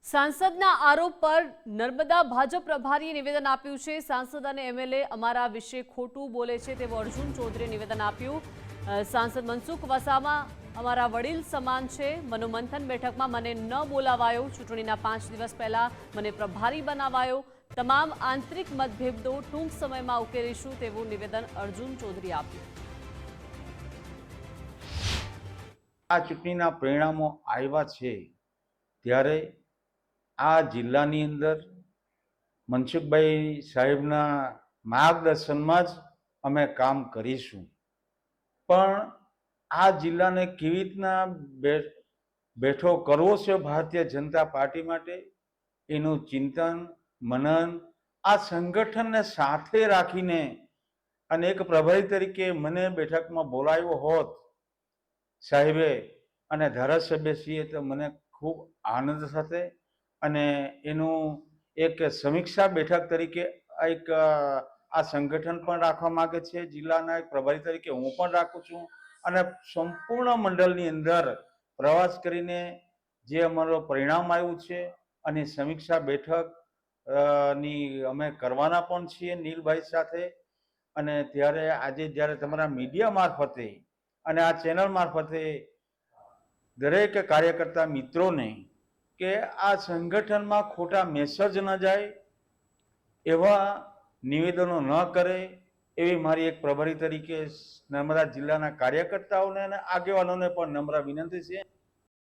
सांसदના આરોપ પર નર્મદા ભાજપ પ્રભારીએ નિવેદન આપ્યું છે। સાંસદ અને એમએલએ અમારા વિશે ખોટું બોલે છે તેવું અર્જુન ચૌધરીએ નિવેદન આપ્યું। સાંસદ મનસુખ વસાવા અમારા વડીલ સમાન છે। મનોમંથન બેઠકમાં મને ન બોલાવાયો। ચૂંટણીના 5 દિવસ પહેલા મને પ્રભારી બનાવાયો। તમામ આંતરિક મતભેદો ટૂંક સમયમાં ઉકેલીશું તેવું નિવેદન અર્જુન ચૌધરીએ આપ્યું। આ ચૂંટણીના પરિણામો આવ્યા છે ત્યારે આ જિલ્લાની અંદર મનસુખભાઈ સાહેબના માર્ગદર્શનમાં જ અમે કામ કરીશું। પણ આ જિલ્લાને કેવી રીતના બેઠો કરવો છે ભારતીય જનતા પાર્ટી માટે એનું ચિંતન મનન આ સંગઠનને સાથે રાખીને અને એક પ્રભારી તરીકે મને બેઠકમાં બોલાવ્યો હોત સાહેબે અને ધારાસભ્યશ્રીએ તો મને ખૂબ આનંદ સાથે અને એનું એક સમીક્ષા બેઠક તરીકે એક આ સંગઠન પણ રાખવા માંગે છે। જિલ્લાના એક પ્રભારી તરીકે હું પણ રાખું છું અને સંપૂર્ણ મંડળની અંદર પ્રવાસ કરીને જે અમારો પરિણામ આવ્યું છે અને સમીક્ષા બેઠક ની અમે કરવાના પણ છીએ નીલભાઈ સાથે। અને ત્યારે આજે જ્યારે તમારા મીડિયા મારફતે અને આ ચેનલ મારફતે દરેક કાર્યકર્તા મિત્રોને કે આ સંગઠનમાં ખોટા મેસેજ ન જાય એવા નિવેદનો ન કરે એવી મારી એક પ્રભારી તરીકે નર્મદા જિલ્લાના કાર્યકર્તાઓને અને આગેવાનોને પણ નમ્ર વિનંતી છે।